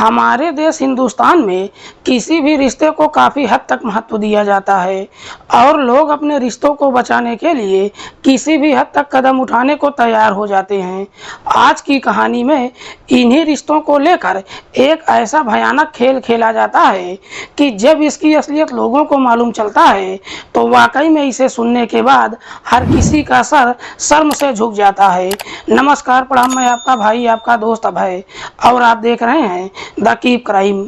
हमारे देश हिंदुस्तान में किसी भी रिश्ते को काफ़ी हद तक महत्व दिया जाता है और लोग अपने रिश्तों को बचाने के लिए किसी भी हद तक कदम उठाने को तैयार हो जाते हैं। आज की कहानी में इन्हीं रिश्तों को लेकर एक ऐसा भयानक खेल खेला जाता है कि जब इसकी असलियत लोगों को मालूम चलता है तो वाकई में इसे सुनने के बाद हर किसी का सर शर्म से झुक जाता है। नमस्कार, प्रणाम। मैं आपका भाई, आपका दोस्त अभय और आप देख रहे हैं द कीप क्राइम।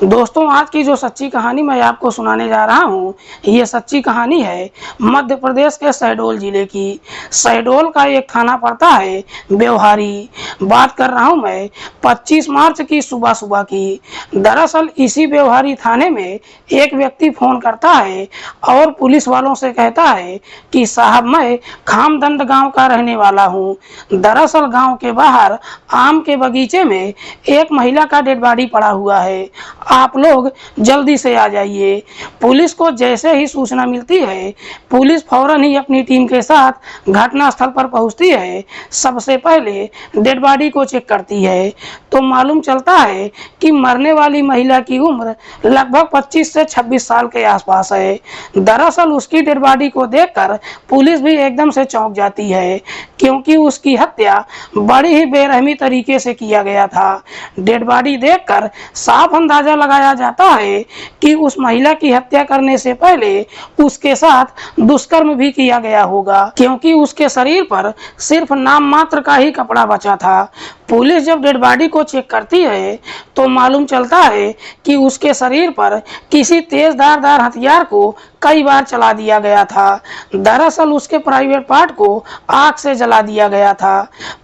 दोस्तों, आज की जो सच्ची कहानी मैं आपको सुनाने जा रहा हूँ, ये सच्ची कहानी है मध्य प्रदेश के शहडोल जिले की। शहडोल का एक थाना पड़ता है व्यवहारी। बात कर रहा हूँ मैं 25 मार्च की सुबह सुबह की। दरअसल इसी व्यवहारी थाने में एक व्यक्ति फोन करता है और पुलिस वालों से कहता है कि साहब, मैं खामदंड गांव का रहने वाला हूँ। दरअसल गांव के बाहर आम के बगीचे में एक महिला का डेड बॉडी पड़ा हुआ है, आप लोग जल्दी से आ जाइए। पुलिस को जैसे ही सूचना मिलती है, पुलिस फौरन ही अपनी टीम के साथ घटनास्थल पर पहुंचती है। सबसे पहले डेड बॉडी को चेक करती है तो मालूम चलता है कि मरने वाली महिला की उम्र लगभग 25 से 26 साल के आसपास है। दरअसल उसकी डेड बॉडी को देखकर पुलिस भी एकदम से चौंक जाती है, क्योंकि उसकी हत्या बड़ी ही बेरहमी तरीके से किया गया था। डेड बॉडी देखकर साफ अंदाजा लगाया जाता है कि उस महिला की हत्या करने से पहले उसके साथ दुष्कर्म भी किया गया होगा, क्योंकि उसके शरीर पर सिर्फ नाम मात्र का ही कपड़ा बचा था। पुलिस जब डेड बॉडी को चेक करती है तो मालूम चलता है कि उसके शरीर पर किसी तेज धारदार हथियार को कई बार चला दिया गया था। दरअसल उसके प्राइवेट पार्ट को आग से जला दिया गया था।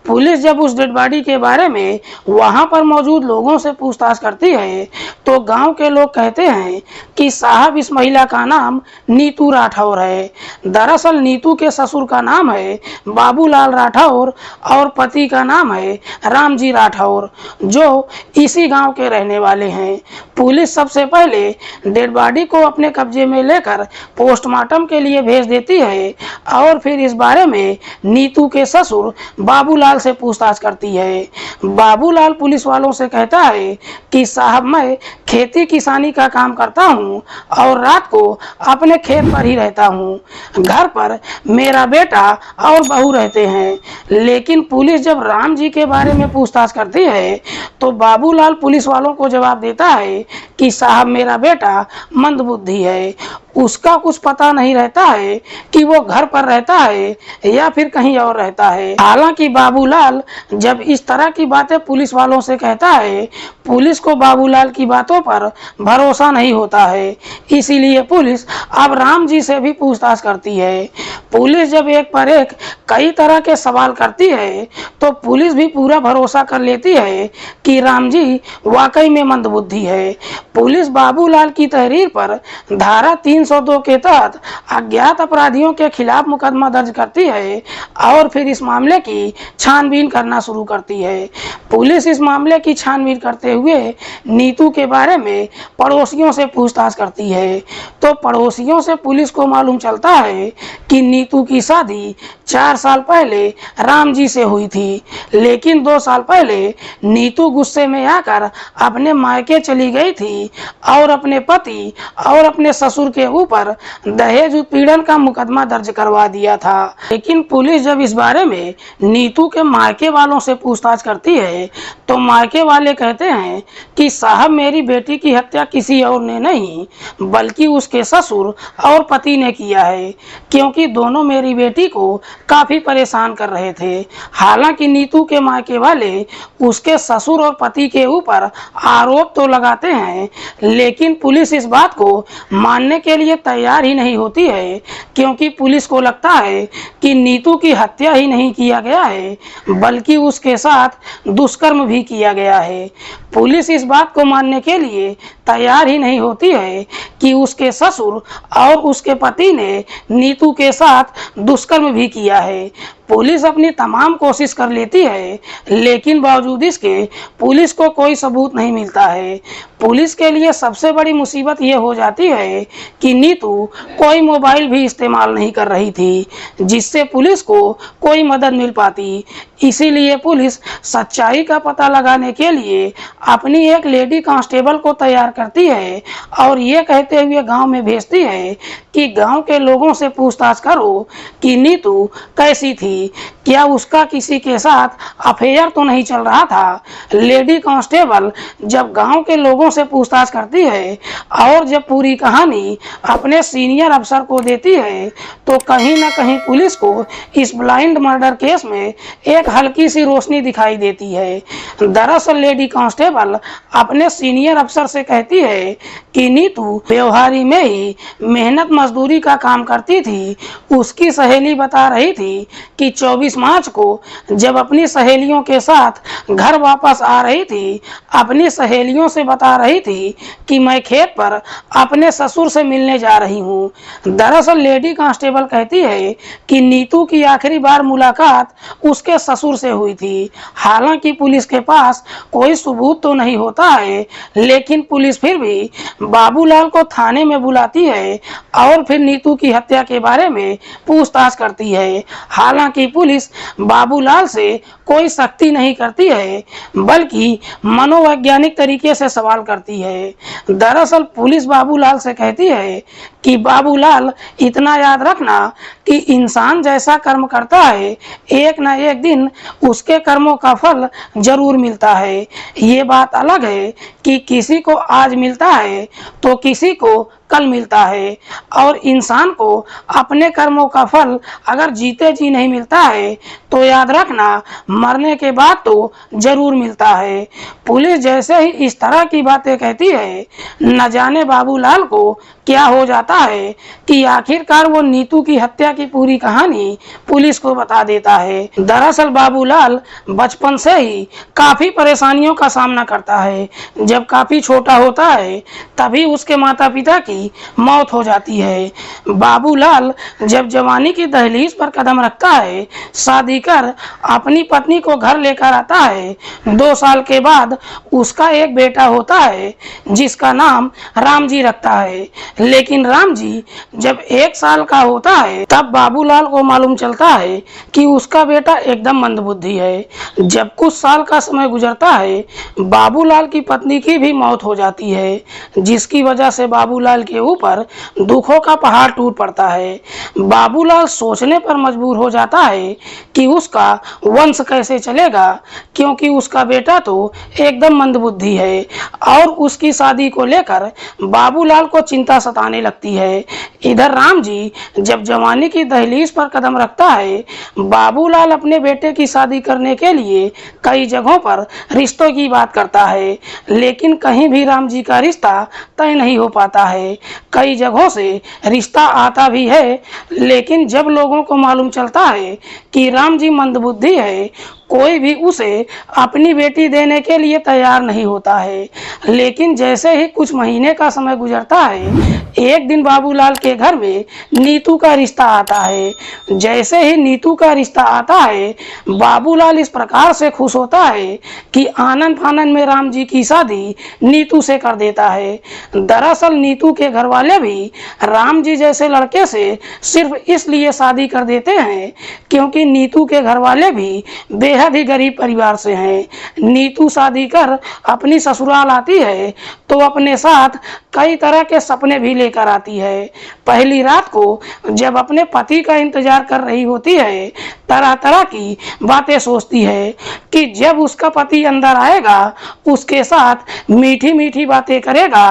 पुलिस जब उस डेड बॉडी के बारे में वहां पर मौजूद लोगों से पूछताछ करती है तो गांव के लोग कहते हैं कि साहब, इस महिला का नाम नीतू राठौर है। दरअसल नीतू के ससुर का नाम है बाबूलाल राठौर और पति का नाम है रामजी राठौर, जो इसी गांव के रहने वाले हैं। पुलिस सबसे पहले डेड बॉडी को अपने कब्जे में लेकर पोस्टमार्टम के लिए भेज देती है और फिर इस बारे में नीतू के ससुर बाबूलाल से पूछताछ करती है। बाबूलाल पुलिस वालों से कहता है कि साहब, मैं खेती किसानी का काम करता हूँ और रात को अपने खेत पर ही रहता हूँ। घर पर मेरा बेटा और बहू रहते हैं। लेकिन पुलिस जब राम जी के बारे में पूछताछ करती है तो बाबूलाल पुलिस वालों को जवाब देता है कि साहब, मेरा बेटा मंदबुद्धि है, उसका कुछ पता नहीं रहता है कि वो घर पर रहता है या फिर कहीं और रहता है। हालांकि बाबूलाल जब इस तरह की बातें पुलिस वालों से कहता है, पुलिस को बाबूलाल की बातों पर भरोसा नहीं होता है। इसीलिए पुलिस अब राम जी से भी पूछताछ करती है। पुलिस जब एक पर एक कई तरह के सवाल करती है तो पुलिस भी पूरा भरोसा कर लेती है कि राम जी वाकई में मंदबुद्धि है। पुलिस बाबूलाल की तहरीर पर धारा 302 के तहत अज्ञात अपराधियों के खिलाफ मुकदमा दर्ज करती है और फिर इस मामले की छानबीन करना शुरू करती है। पुलिस इस मामले की छानबीन करते हुए नीतू के बारे में पड़ोसियों से पूछताछ करती है तो पड़ोसियों से पुलिस को मालूम चलता है कि नीतू की शादी 4 साल पहले राम जी से हुई थी, लेकिन 2 साल पहले नीतू गुस्से में आकर अपने मायके चली गई थी और अपने पति और अपने ससुर के ऊपर दहेज उत्पीड़न का मुकदमा दर्ज करवा दिया था। लेकिन पुलिस जब इस बारे में नीतू के मायके वालों से पूछताछ करती है तो मायके वाले कहते हैं कि साहब, मेरी बेटी की हत्या किसी और ने नहीं बल्कि उसके ससुर और पति ने किया है, क्योंकि दोनों मेरी बेटी को काफी परेशान कर रहे थे। हालांकि नीतू के मायके वाले उसके ससुर और पति के ऊपर आरोप तो लगाते हैं, लेकिन पुलिस इस बात को मानने के लिए तैयार ही नहीं होती है, क्योंकि पुलिस को लगता है कि नीतू की हत्या ही नहीं किया गया है बल्कि उसके साथ दुष्कर्म भी किया गया है। पुलिस इस बात को मानने के लिए तैयार ही नहीं होती है कि उसके ससुर और उसके पति ने नीतू के साथ दुष्कर्म भी किया है। पुलिस अपनी तमाम कोशिश कर लेती है, लेकिन बावजूद इसके पुलिस को कोई सबूत नहीं मिलता है। पुलिस के लिए सबसे बड़ी मुसीबत ये हो जाती है कि नीतू कोई मोबाइल भी इस्तेमाल नहीं कर रही थी, जिससे पुलिस को कोई मदद मिल पाती। इसीलिए पुलिस सच्चाई का पता लगाने के लिए अपनी एक लेडी कांस्टेबल को तैयार करती है और ये कहते हुए गांव में भेजती है कि गांव के लोगों से पूछताछ करो कि नीतू कैसी थी, क्या उसका किसी के साथ अफेयर तो नहीं चल रहा था। लेडी कांस्टेबल जब गांव के लोगों से पूछताछ करती है और जब पूरी कहानी अपने सीनियर अफसर को देती है तो कहीं ना कहीं पुलिस को इस ब्लाइंड मर्डर केस में एक हल्की सी रोशनी दिखाई देती है। दरअसल लेडी कांस्टेबल अपने सीनियर अफसर से कहती है कि नीतू व्यवहारी में ही मेहनत मजदूरी का काम करती थी। उसकी सहेली बता रही थी कि 24 मार्च को जब अपनी सहेलियों के साथ घर वापस आ रही थी, अपनी सहेलियों से बता रही थी कि मैं खेत पर अपने ससुर से मिलने जा रही हूँ। दरअसल लेडी कांस्टेबल कहती है कि नीतू की आखिरी बार मुलाकात उसके ससुर से हुई थी। हालांकि पुलिस के पास कोई सबूत तो नहीं होता है, लेकिन पुलिस फिर भी बाबूलाल को थाने में बुलाती है और फिर नीतू की हत्या के बारे में पूछताछ करती है। हालांकि पुलिस बाबूलाल से कोई सख्ती नहीं करती है, बल्कि मनोवैज्ञानिक तरीके से सवाल करती है। दरअसल पुलिस बाबूलाल से कहती है कि बाबूलाल, इतना याद रखना कि इंसान जैसा कर्म करता है, एक ना एक दिन उसके कर्मों का फल जरूर मिलता है। ये बात अलग है कि किसी को आज मिलता है तो किसी को कल मिलता है, और इंसान को अपने कर्मों का फल अगर जीते जी नहीं मिलता है तो याद रखना मरने के बाद तो जरूर मिलता है। पुलिस जैसे ही इस तरह की बातें कहती है, न जाने बाबूलाल को क्या हो जाता है कि आखिरकार वो नीतू की हत्या की पूरी कहानी पुलिस को बता देता है। दरअसल बाबूलाल बचपन से ही काफी परेशानियों का सामना करता है। जब काफी छोटा होता है तभी उसके माता पिता की मौत हो जाती है। बाबूलाल जब जवानी की दहलीज पर कदम रखता है, शादी कर अपनी पत्नी को घर लेकर आता है। 2 साल के बाद उसका एक बेटा होता है जिसका नाम रामजी रखता है। लेकिन रामजी जब 1 साल का होता है तब बाबूलाल को मालूम चलता है कि उसका बेटा एकदम मंदबुद्धि है। जब कुछ साल का समय गुजरता है, बाबूलाल की पत्नी की भी मौत हो जाती है, जिसकी वजह से बाबूलाल के ऊपर दुखों का पहाड़ टूट पड़ता है। बाबूलाल सोचने पर मजबूर हो जाता है कि उसका वंश कैसे चलेगा, क्योंकि उसका बेटा तो एकदम मंदबुद्धि है और उसकी शादी को लेकर बाबूलाल को चिंता सताने लगती है। इधर रामजी जब जवानी की दहलीज पर कदम रखता है, बाबूलाल अपने बेटे की शादी करने के लिए कई जगहों पर रिश्तों की बात करता है, लेकिन कहीं भी रामजी का रिश्ता तय नहीं हो पाता है। कई जगहों से रिश्ता आता भी है, लेकिन जब लोगों को मालूम चलता है कि रामजी मंदबुद्धि है, कोई भी उसे अपनी बेटी देने के लिए तैयार नहीं होता है। लेकिन जैसे ही कुछ महीने का समय गुजरता है, एक दिन बाबूलाल के घर में नीतू का रिश्ता आता है। जैसे ही नीतू का रिश्ता आता है, बाबूलाल इस प्रकार से खुश होता है कि आनंद फानंद में रामजी की शादी नीतू से कर देता है। दरअसल नीतू के घर वाले भी रामजी जैसे लड़के से सिर्फ इसलिए शादी कर देते हैं क्योंकि नीतू के घर वाले भी बेहद ही गरीब परिवार से हैं। नीतू शादी कर अपनी ससुराल आती है तो अपने साथ कई तरह के सपने भी लेकर आती है। पहली रात को जब अपने पति का इंतजार कर रही होती है, तरह तरह की बातें सोचती है कि जब उसका पति अंदर आएगा उसके साथ मीठी मीठी बातें करेगा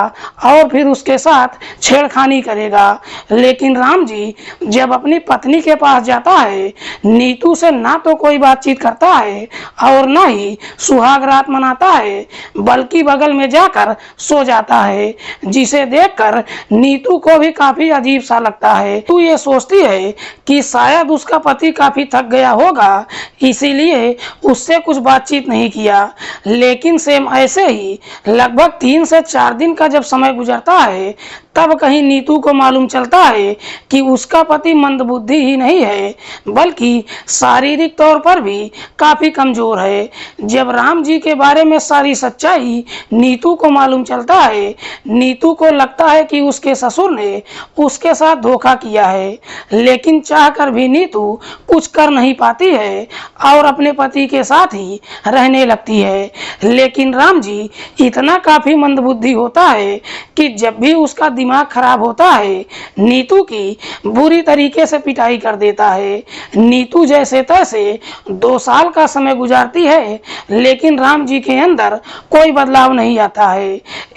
और फिर उसके साथ छेड़खानी करेगा। लेकिन रामजी जब अपनी पत्नी के पास जाता है, नीतू से ना तो कोई बातचीत करता है और ना ही सुहाग रात मनाता है, बल्कि बगल में जाकर सो जाता है, जिसे देखकर नीतू को भी काफी अजीब सा लगता है। तू ये सोचती है कि शायद उसका पति काफी थक गया होगा, इसीलिए उससे कुछ बातचीत नहीं किया। लेकिन सेम ऐसे ही लगभग 3 से 4 दिन का जब समय गुजरता है, तब कहीं नीतू को मालूम चलता है कि उसका पति मंदबुद्धि ही नहीं है बल्कि शारीरिक तौर पर भी काफी कमजोर है। जब राम जी के बारे में सारी सच्चाई नीतू को मालूम चलता है, नीतू को लगता है कि उसके ससुर ने उसके साथ धोखा किया है, लेकिन चाहकर भी नीतू कुछ कर नहीं पाती है और अपने पति के साथ ही रहने लगती है। लेकिन राम जी इतना काफी मंदबुद्धि होता है कि जब भी उसका दिमाग खराब होता है, नीतू की बुरी तरीके से पिटाई कर देता है। नीतू जैसे तैसे 2 साल का समय गुजारती है, लेकिन राम जी के अंदर कोई बदलाव नहीं आता है।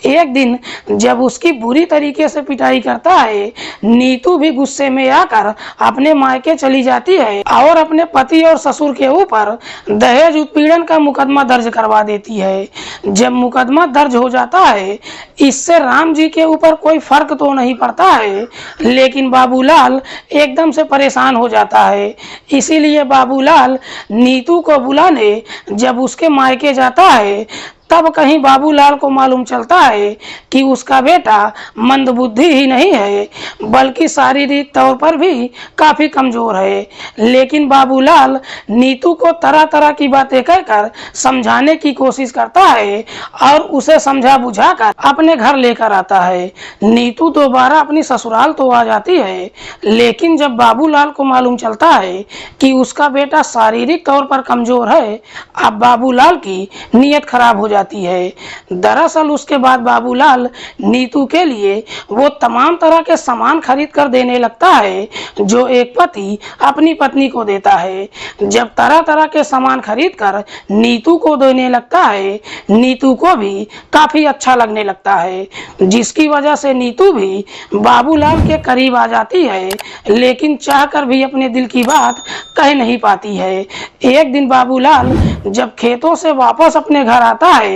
एक दिन जब उसकी बुरी तरीके से पिटाई करता है, नीतू भी गुस्से में आकर अपने मायके चली जाती है और अपने पति और ससुर के ऊपर दहेज उत्पीड़न का मुकदमा दर्ज करवा देती है। जब मुकदमा दर्ज हो जाता है, इससे राम जी के ऊपर कोई फर्क तो नहीं पड़ता है, लेकिन बाबूलाल एकदम से परेशान हो जाता है। इसीलिए बाबूलाल नीतू को बुलाने जब उसके मायके जाता है, तब कहीं बाबूलाल को मालूम चलता है कि उसका बेटा मंदबुद्धि ही नहीं है बल्कि शारीरिक तौर पर भी काफी कमजोर है। लेकिन बाबूलाल नीतू को तरह तरह की बातें कहकर समझाने की कोशिश करता है और उसे समझा बुझाकर अपने घर लेकर आता है। नीतू दोबारा अपनी ससुराल तो आ जाती है, लेकिन जब बाबूलाल को मालूम चलता है कि उसका बेटा शारीरिक तौर पर कमजोर है, अब बाबूलाल की नीयत खराब हो जाती है। दरअसल उसके बाद बाबूलाल नीतू के लिए वो तमाम तरह के सामान खरीद कर देने लगता है जो एक पति अपनी पत्नी को देता है। जब तरह तरह के सामान खरीद कर नीतू को देने लगता है, नीतू को भी काफी अच्छा लगने लगता है, जिसकी वजह से नीतू भी बाबूलाल के करीब आ जाती है, लेकिन चाहकर भी अपने दिल की बात कह नहीं पाती है। एक दिन बाबूलाल जब खेतों से वापस अपने घर आता है,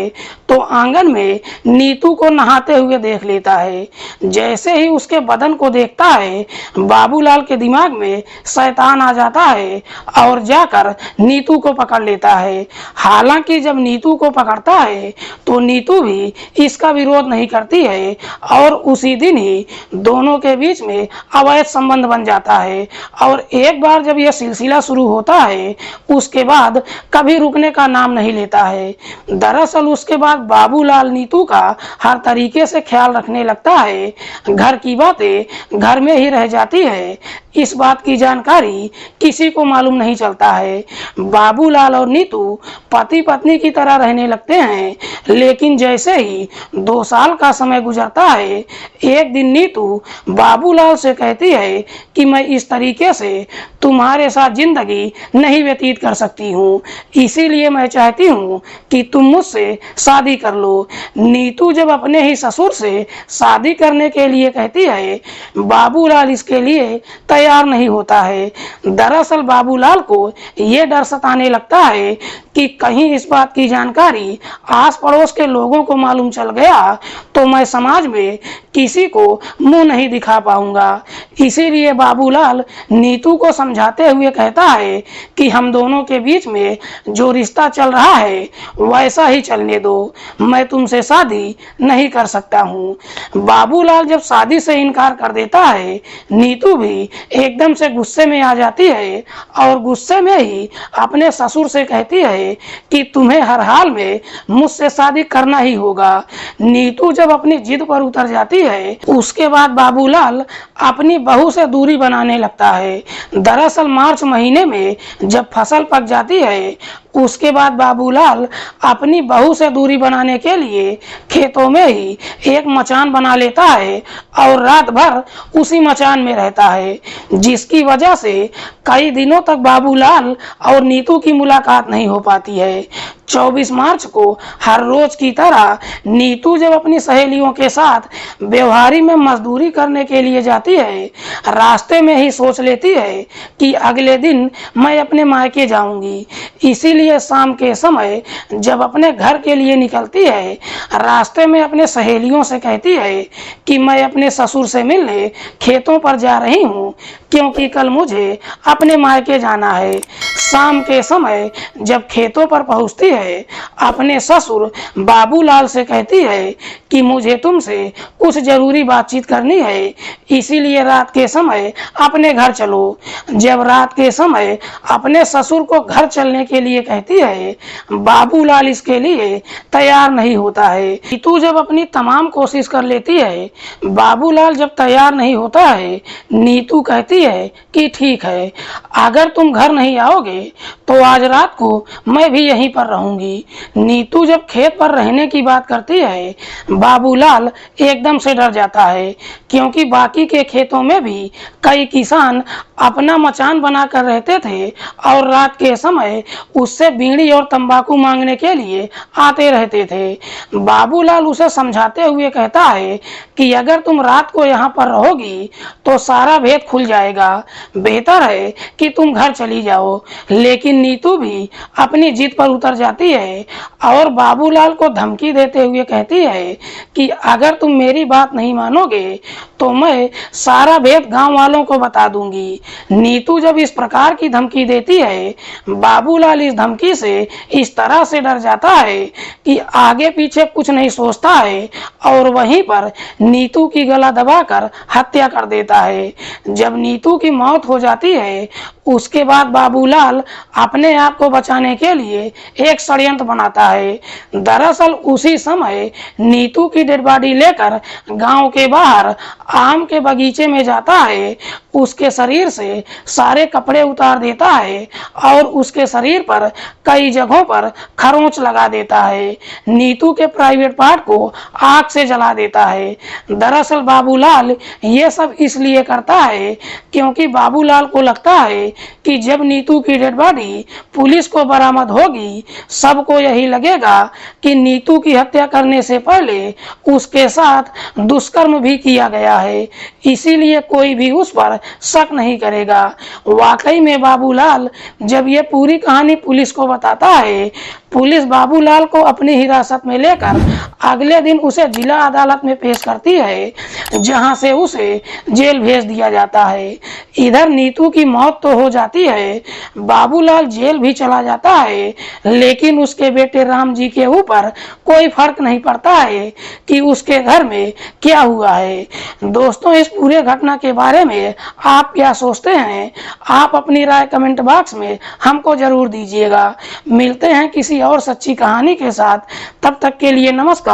तो आंगन में नीतू को नहाते हुए देख लेता है। जैसे ही उसके बदन को देखता है, बाबूलाल के दिमाग में शैतान आ जाता है और जाकर नीतू को पकड़ लेता है। हालांकि जब नीतू को पकड़ता है तो नीतू भी इसका विरोध नहीं करती है और उसी दिन ही दोनों के बीच में अवैध संबंध बन जाता है। और एक बार जब यह सिलसिला शुरू होता है, उसके बाद कभी रुकने का नाम नहीं लेता है। दरअसल उसके बाद बाबूलाल नीतू का हर तरीके से ख्याल रखने लगता है। घर की बातें घर में ही रह जाती है, इस बात की जानकारी किसी को मालूम नहीं चलता है। बाबूलाल और नीतू पति पत्नी की तरह रहने लगते हैं, लेकिन जैसे ही 2 साल का समय गुजरता है, एक दिन नीतू बाबूलाल से कहती है कि मैं इस तरीके से तुम्हारे साथ जिंदगी नहीं व्यतीत कर सकती हूँ, इसीलिए मैं चाहती हूँ कि तुम मुझसे शादी कर लो। नीतू जब अपने ही ससुर से शादी करने के लिए कहती है, बाबूलाल इसके लिए तैयार नहीं होता है। दरअसल बाबूलाल को ये डर सताने लगता है कि कहीं इस बात की जानकारी आस पड़ोस के लोगों को मालूम चल गया तो मैं समाज में किसी को मुंह नहीं दिखा पाऊंगा। इसीलिए बाबूलाल नीतू को समझाते हुए कहता है कि हम दोनों के बीच में जो रिश्ता चल रहा है वैसा ही चलने दो, मैं तुमसे शादी नहीं कर सकता हूँ। बाबूलाल जब शादी से इनकार कर देता है, नीतू भी एकदम से गुस्से में आ जाती है और गुस्से में ही अपने ससुर से कहती है कि तुम्हें हर हाल में मुझसे शादी करना ही होगा। नीतू जब अपनी जिद पर उतर जाती है, उसके बाद बाबूलाल अपनी बहू से दूरी बनाने लगता है। दरअसल मार्च महीने में जब फसल पक जाती है, उसके बाद बाबूलाल अपनी बहू से दूरी बनाने के लिए खेतों में ही एक मचान बना लेता है और रात भर उसी मचान में रहता है, जिसकी वजह से कई दिनों तक बाबूलाल और नीतू की मुलाकात नहीं हो पाती है। 24 मार्च को हर रोज की तरह नीतू जब अपनी सहेलियों के साथ व्यवहारी में मजदूरी करने के लिए जाती है, रास्ते में ही सोच लेती है कि अगले दिन मैं अपने मायके जाऊंगी। इसीलिए शाम के समय जब अपने घर के लिए निकलती है, रास्ते में अपने सहेलियों से कहती है कि मैं अपने ससुर से मिलने खेतों पर जा रही हूँ, क्योंकि कल मुझे अपने मायके जाना है। शाम के समय जब खेतों पर पहुँचती है, अपने ससुर बाबूलाल से कहती है कि मुझे तुमसे कुछ जरूरी बातचीत करनी है, इसीलिए रात के समय अपने घर चलो। जब रात के समय अपने ससुर को घर चलने के लिए कहती है, बाबूलाल इसके लिए तैयार नहीं होता है। नीतू जब अपनी तमाम कोशिश कर लेती है, बाबूलाल जब तैयार नहीं होता है, नीतू कहती है कि ठीक है, अगर तुम घर नहीं आओगे तो आज रात को मैं भी यहीं पर रहूंगी। नीतू जब खेत पर रहने की बात करती है, बाबूलाल एकदम से डर जाता है, क्योंकि बाकी के खेतों में भी कई किसान अपना मचान बनाकर रहते थे और रात के समय उससे बीड़ी और तंबाकू मांगने के लिए आते रहते थे। बाबूलाल उसे समझाते हुए कहता है कि अगर तुम रात को यहाँ पर रहोगी तो सारा भेद खुल जाएगा, बेहतर है कि तुम घर चली जाओ। लेकिन नीतू भी अपनी जिद पर उतर जाती है और बाबूलाल को धमकी देते हुए कहती है कि अगर तुम मेरी बात नहीं मानोगे तो मैं सारा भेद गांव वालों को बता दूंगी। नीतू जब इस प्रकार की धमकी देती है, बाबूलाल इस धमकी से इस तरह से डर जाता है कि आगे पीछे कुछ नहीं सोचता है और वहीं पर नीतू की गला दबाकर हत्या कर देता है। जब नीतू की मौत हो जाती है, उसके बाद बाबूलाल अपने आप को बचाने के लिए एक षड्यंत्र बनाता है। दरअसल उसी समय नीतू की डेड बॉडी लेकर गांव के बाहर आम के बगीचे में जाता है, उसके शरीर से सारे कपड़े उतार देता है और उसके शरीर पर कई जगहों पर खरोंच लगा देता है। नीतू के प्राइवेट पार्ट को आग से जला देता है। दरअसल बाबूलाल ये सब इसलिए करता है क्योंकि बाबूलाल को लगता है कि जब नीतू की डेड बॉडी पुलिस को बरामद होगी, सबको यही लगेगा कि नीतू की हत्या करने से पहले उसके साथ दुष्कर्म भी किया गया है, इसीलिए कोई भी उस पर शक नहीं करेगा। वाकई में बाबूलाल जब ये पूरी कहानी पुलिस को बताता है, पुलिस बाबूलाल को अपनी हिरासत में लेकर अगले दिन उसे जिला अदालत में पेश करती है, जहां से उसे जेल भेज दिया जाता है। इधर नीतू की मौत तो हो जाती है, बाबूलाल जेल भी चला जाता है, लेकिन उसके बेटे राम जी के ऊपर कोई फर्क नहीं पड़ता है कि उसके घर में क्या हुआ है। दोस्तों, इस पूरे घटना के बारे में आप क्या सोचते हैं? आप अपनी राय कमेंट बॉक्स में हमको जरूर दीजिएगा। मिलते हैं किसी और सच्ची कहानी के साथ, तब तक के लिए नमस्कार।